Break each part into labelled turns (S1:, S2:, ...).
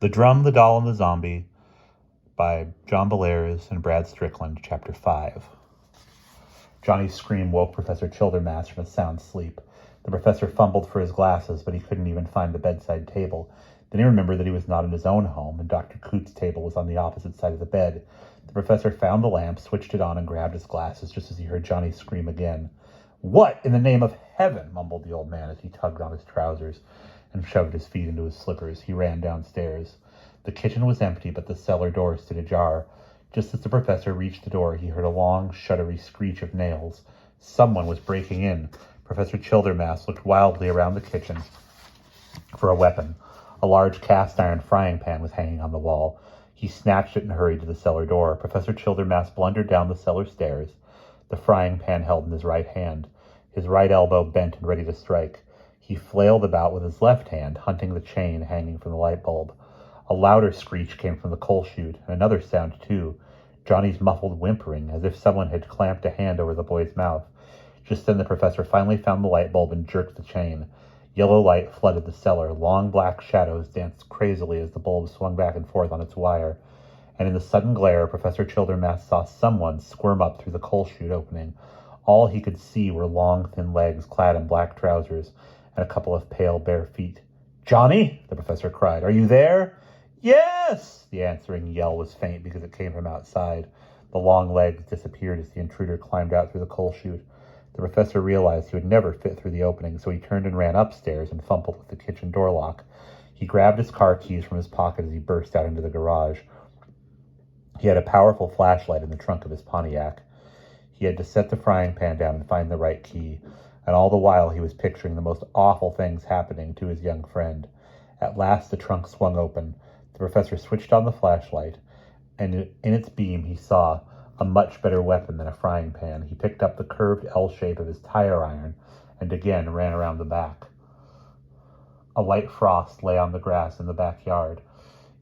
S1: The Drum, the Doll, and the Zombie by John Bellairs and Brad Strickland, Chapter 5. Johnny's scream woke Professor Childermass from a sound sleep. The professor fumbled for his glasses, but he couldn't even find the bedside table. Then he remembered that he was not in his own home, and Dr. Coote's table was on the opposite side of the bed. The professor found the lamp, switched it on, and grabbed his glasses just as he heard Johnny scream again. "What in the name of heaven?" mumbled the old man as he tugged on his trousers and shoved his feet into his slippers. He ran downstairs. The kitchen was empty, but the cellar door stood ajar. Just as the professor reached the door, he heard a long, shuddery screech of nails. Someone was breaking in. Professor Childermass looked wildly around the kitchen for a weapon. A large cast-iron frying pan was hanging on the wall. He snatched it and hurried to the cellar door. Professor Childermass blundered down the cellar stairs, the frying pan held in his right hand, his right elbow bent and ready to strike. He flailed about with his left hand, hunting the chain hanging from the light bulb. A louder screech came from the coal chute, and another sound, too. Johnny's muffled whimpering, as if someone had clamped a hand over the boy's mouth. Just then the professor finally found the light bulb and jerked the chain. Yellow light flooded the cellar. Long black shadows danced crazily as the bulb swung back and forth on its wire. And in the sudden glare, Professor Childermass saw someone squirm up through the coal chute opening. All he could see were long, thin legs clad in black trousers and a couple of pale, bare feet. "Johnny!" the professor cried. "Are you there?" "Yes!" The answering yell was faint because it came from outside. The long legs disappeared as the intruder climbed out through the coal chute. The professor realized he would never fit through the opening, so he turned and ran upstairs and fumbled with the kitchen door lock. He grabbed his car keys from his pocket as he burst out into the garage. He had a powerful flashlight in the trunk of his Pontiac. He had to set the frying pan down and find the right key, and all the while he was picturing the most awful things happening to his young friend. At last the trunk swung open. The professor switched on the flashlight, and in its beam he saw a much better weapon than a frying pan. He picked up the curved L shape of his tire iron and again ran around the back. A light frost lay on the grass in the backyard.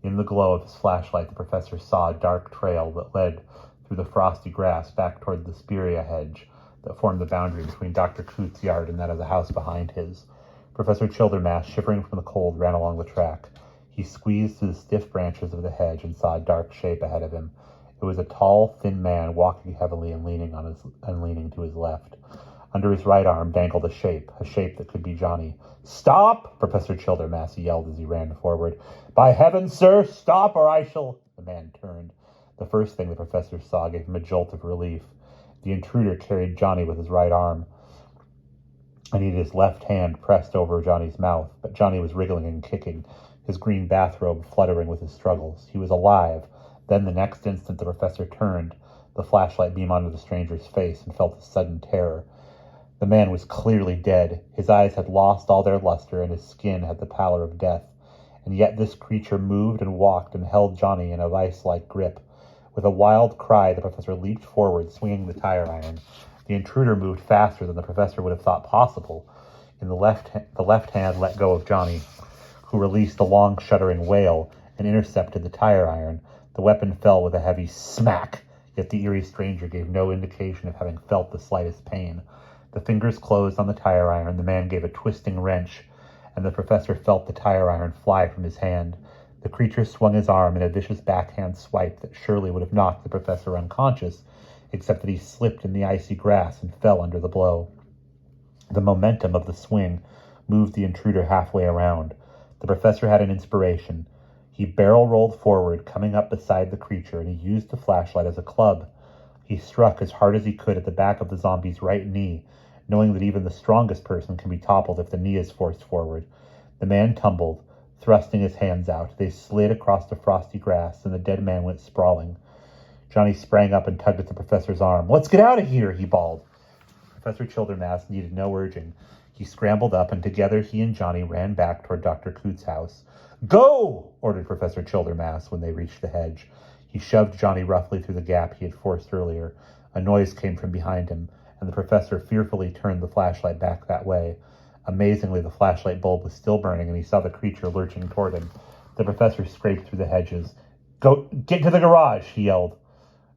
S1: In the glow of his flashlight, the professor saw a dark trail that led through the frosty grass back toward the spirea hedge that formed the boundary between Dr. Coote's yard and that of the house behind his. Professor Childermass, shivering from the cold, ran along the track. He squeezed through the stiff branches of the hedge and saw a dark shape ahead of him. It was a tall, thin man walking heavily and leaning to his left. Under his right arm dangled a shape that could be Johnny. "Stop!" Professor Childermass yelled as he ran forward. "By heavens, sir, stop or I shall—" The man turned. The first thing the professor saw gave him a jolt of relief. The intruder carried Johnny with his right arm, and he had his left hand pressed over Johnny's mouth, but Johnny was wriggling and kicking, his green bathrobe fluttering with his struggles. He was alive. Then the next instant the professor turned the flashlight beam onto the stranger's face and felt a sudden terror. The man was clearly dead. His eyes had lost all their luster, and his skin had the pallor of death. And yet this creature moved and walked and held Johnny in a vice-like grip. With a wild cry, the professor leaped forward, swinging the tire iron. The intruder moved faster than the professor would have thought possible. The left hand let go of Johnny, who released a long, shuddering wail and intercepted the tire iron. The weapon fell with a heavy smack, yet the eerie stranger gave no indication of having felt the slightest pain. The fingers closed on the tire iron, the man gave a twisting wrench, and the professor felt the tire iron fly from his hand. The creature swung his arm in a vicious backhand swipe that surely would have knocked the professor unconscious, except that he slipped in the icy grass and fell under the blow. The momentum of the swing moved the intruder halfway around. The professor had an inspiration. He barrel-rolled forward, coming up beside the creature, and he used the flashlight as a club. He struck as hard as he could at the back of the zombie's right knee, knowing that even the strongest person can be toppled if the knee is forced forward. The man tumbled, thrusting his hands out. They slid across the frosty grass, and the dead man went sprawling. Johnny sprang up and tugged at the professor's arm. "Let's get out of here," he bawled. Professor Childermass needed no urging. He scrambled up, and together he and Johnny ran back toward Dr. Coote's house. "Go!" ordered Professor Childermass when they reached the hedge. He shoved Johnny roughly through the gap he had forced earlier. A noise came from behind him, and the professor fearfully turned the flashlight back that way. Amazingly, the flashlight bulb was still burning, and he saw the creature lurching toward him. The professor scraped through the hedges. "Go, get to the garage," he yelled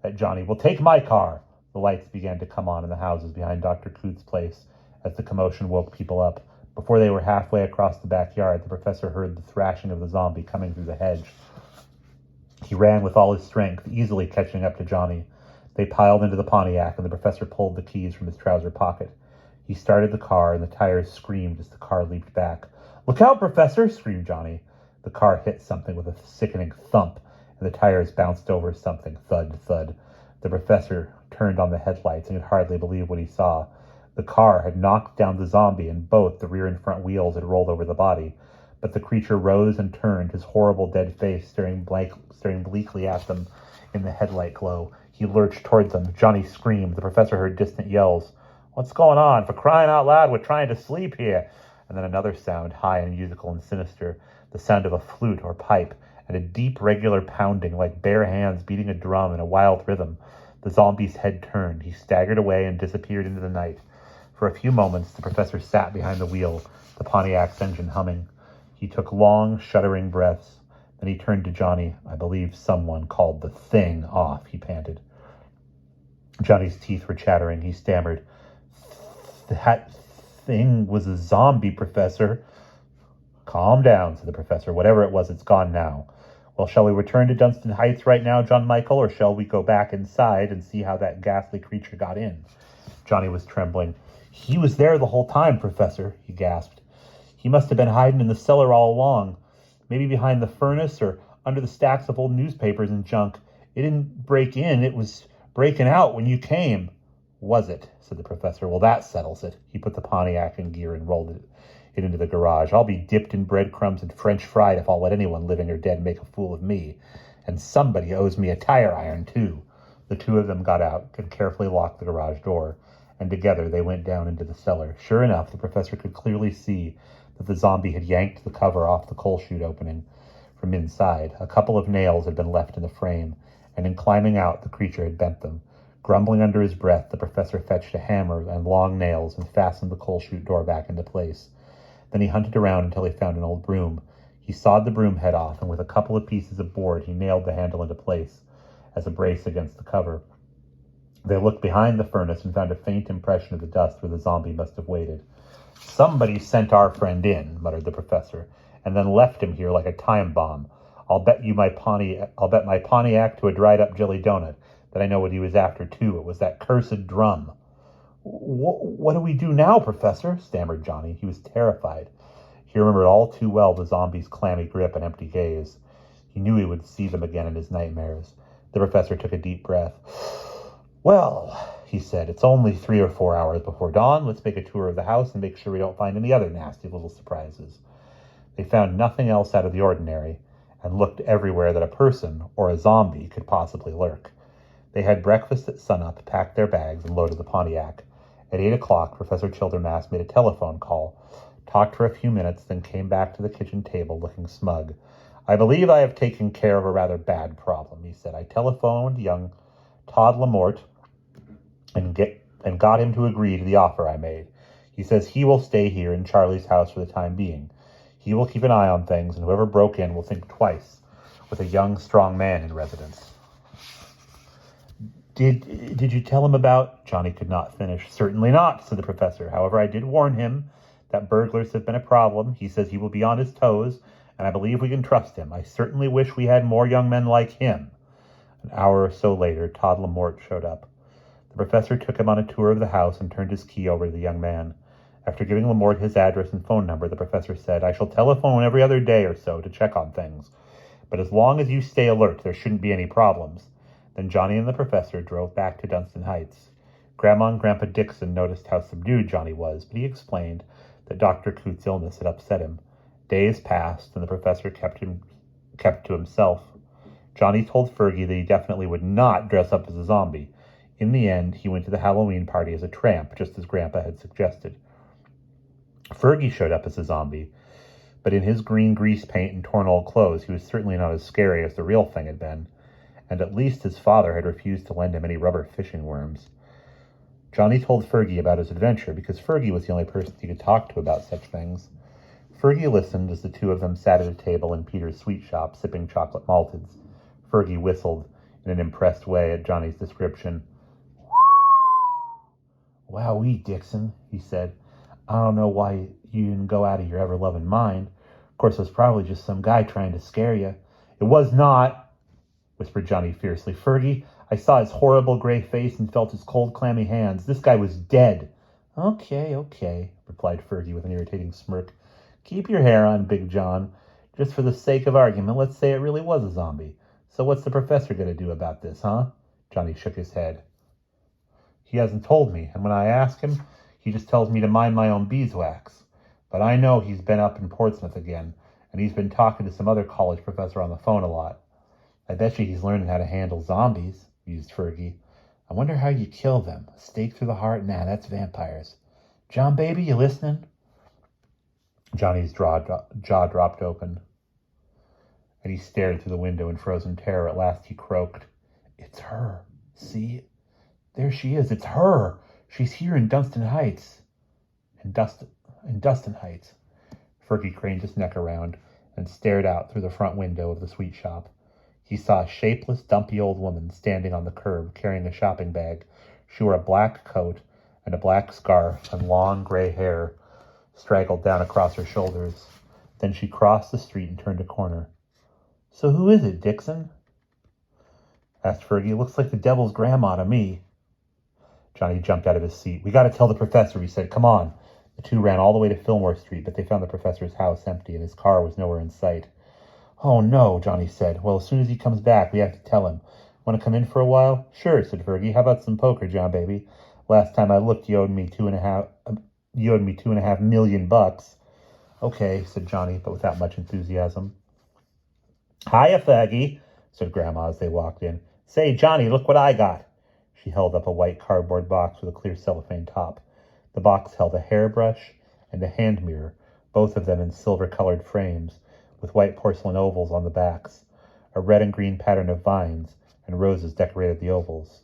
S1: at Johnny. "We'll take my car." The lights began to come on in the houses behind Dr. Coote's place as the commotion woke people up. Before they were halfway across the backyard, the professor heard the thrashing of the zombie coming through the hedge. He ran with all his strength, easily catching up to Johnny. They piled into the Pontiac, and the professor pulled the keys from his trouser pocket. He started the car, and the tires screamed as the car leaped back. "Look out, Professor!" screamed Johnny. The car hit something with a sickening thump, and the tires bounced over something. Thud, thud. The professor turned on the headlights and could hardly believe what he saw. The car had knocked down the zombie, and both the rear and front wheels had rolled over the body. But the creature rose and turned, his horrible dead face staring bleakly at them in the headlight glow. He lurched toward them. Johnny screamed. The professor heard distant yells. "What's going on? For crying out loud, we're trying to sleep here." And then another sound, high and musical and sinister, the sound of a flute or pipe, and a deep, regular pounding like bare hands beating a drum in a wild rhythm. The zombie's head turned. He staggered away and disappeared into the night. For a few moments, the professor sat behind the wheel, the Pontiac's engine humming. He took long, shuddering breaths. Then he turned to Johnny. "I believe someone called the thing off," he panted. Johnny's teeth were chattering. He stammered, "That thing was a zombie, Professor." "Calm down," said the professor. "Whatever it was, it's gone now. Well, shall we return to Dunstan Heights right now, John Michael, or shall we go back inside and see how that ghastly creature got in?" Johnny was trembling. "He was there the whole time, Professor," he gasped. "He must have been hiding in the cellar all along. Maybe behind the furnace or under the stacks of old newspapers and junk. It didn't break in, it was breaking out when you came." "Was it?" said the professor. "Well, that settles it." He put the Pontiac in gear and rolled it into the garage. "I'll be dipped in breadcrumbs and French fried if I'll let anyone living or dead make a fool of me. And somebody owes me a tire iron, too." The two of them got out and carefully locked the garage door, and together they went down into the cellar. Sure enough, the professor could clearly see that the zombie had yanked the cover off the coal chute opening from inside. A couple of nails had been left in the frame, and in climbing out, the creature had bent them. Grumbling under his breath, the professor fetched a hammer and long nails and fastened the coal chute door back into place. Then he hunted around until he found an old broom. He sawed the broom head off, and with a couple of pieces of board, he nailed the handle into place as a brace against the cover. They looked behind the furnace and found a faint impression of the dust where the zombie must have waited. "Somebody sent our friend in," muttered the professor, "and then left him here like a time bomb. I'll bet my Pontiac to a dried-up jelly donut that I know what he was after, too. It was that cursed drum." What do we do now, Professor?" stammered Johnny. He was terrified. He remembered all too well the zombie's clammy grip and empty gaze. He knew he would see them again in his nightmares. The professor took a deep breath. "Well," he said, "it's only 3 or 4 hours before dawn. Let's make a tour of the house and make sure we don't find any other nasty little surprises." They found nothing else out of the ordinary and looked everywhere that a person or a zombie could possibly lurk. They had breakfast at sunup, packed their bags, and loaded the Pontiac. At 8 o'clock, Professor Childermass made a telephone call, talked for a few minutes, then came back to the kitchen table looking smug. "I believe I have taken care of a rather bad problem," he said. "I telephoned young Todd Lamort and got him to agree to the offer I made. He says he will stay here in Charlie's house for the time being. He will keep an eye on things, and whoever broke in will think twice, with a young, strong man in residence." Did you tell him about—" Johnny could not finish. "Certainly not," said the professor. "However, I did warn him that burglars have been a problem. He says he will be on his toes, and I believe we can trust him. I certainly wish we had more young men like him." An hour or so later, Todd Lamort showed up. The professor took him on a tour of the house and turned his key over to the young man. After giving Lamort his address and phone number, the professor said, "I shall telephone every other day or so to check on things. But as long as you stay alert, there shouldn't be any problems." Then Johnny and the professor drove back to Dunstan Heights. Grandma and Grandpa Dixon noticed how subdued Johnny was, but he explained that Dr. Coote's illness had upset him. Days passed, and the professor kept to himself. Johnny told Fergie that he definitely would not dress up as a zombie. In the end, he went to the Halloween party as a tramp, just as Grandpa had suggested. Fergie showed up as a zombie, but in his green grease paint and torn old clothes, he was certainly not as scary as the real thing had been, and at least his father had refused to lend him any rubber fishing worms. Johnny told Fergie about his adventure because Fergie was the only person he could talk to about such things. Fergie listened as the two of them sat at a table in Peter's sweet shop sipping chocolate malteds. Fergie whistled in an impressed way at Johnny's description. "Wowee, Dixon," he said. "I don't know why you didn't go out of your ever-loving mind. Of course, it was probably just some guy trying to scare you. It was not, whispered Johnny fiercely. Fergie, I saw his horrible gray face and felt his cold, clammy hands. This guy was dead. Okay, replied Fergie with an irritating smirk. Keep your hair on, Big John. Just for the sake of argument, let's say it really was a zombie. So what's the professor going to do about this, huh? Johnny shook his head. He hasn't told me, and when I ask him, he just tells me to mind my own beeswax. But I know he's been up in Portsmouth again, and he's been talking to some other college professor on the phone a lot. I bet you he's learning how to handle zombies, mused Fergie. I wonder how you kill them. A stake through the heart? Nah, that's vampires. John, baby, you listening? Johnny's jaw dropped open, and he stared through the window in frozen terror. At last he croaked, It's her. See? There she is. It's her. She's here in Dunstan Heights. In Dustin Heights. Fergie craned his neck around and stared out through the front window of the sweet shop. He saw a shapeless, dumpy old woman standing on the curb carrying a shopping bag. She wore a black coat and a black scarf, and long gray hair straggled down across her shoulders. Then she crossed the street and turned a corner. So who is it, Dixon? Asked Fergie. Looks like the devil's grandma to me. Johnny jumped out of his seat. We got to tell the professor, he said. Come on. The two ran all the way to Fillmore Street, but they found the professor's house empty, and his car was nowhere in sight. Oh, no, Johnny said. Well, as soon as he comes back, we have to tell him. Want to come in for a while? Sure, said Fergie. How about some poker, John, baby? Last time I looked, you owed me $2.5 million. Okay, said Johnny, but without much enthusiasm. Hiya, Fergie, said Grandma as they walked in. Say, Johnny, look what I got. She held up a white cardboard box with a clear cellophane top. The box held a hairbrush and a hand mirror, both of them in silver-colored frames, with white porcelain ovals on the backs. A red and green pattern of vines and roses decorated the ovals.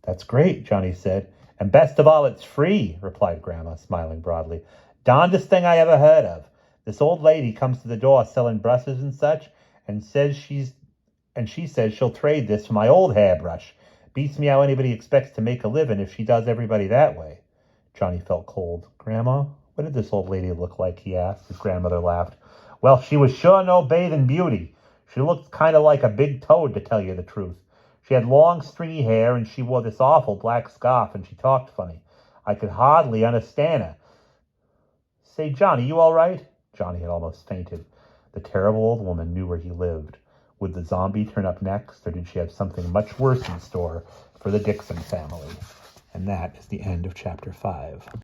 S1: That's great, Johnny said. And best of all, it's free, replied Grandma, smiling broadly. Darndest thing I ever heard of. This old lady comes to the door selling brushes and such, and she says she'll trade this for my old hairbrush. Beats me how anybody expects to make a living if she does everybody that way. Johnny felt cold. Grandma, what did this old lady look like? He asked. His grandmother laughed. Well, she was sure no bathing beauty. She looked kind of like a big toad, to tell you the truth. She had long, stringy hair, and she wore this awful black scarf, and she talked funny. I could hardly understand her. Say, Johnny, you all right? Johnny had almost fainted. The terrible old woman knew where he lived. Would the zombie turn up next, or did she have something much worse in store for the Dixon family? And that is the end of Chapter 5.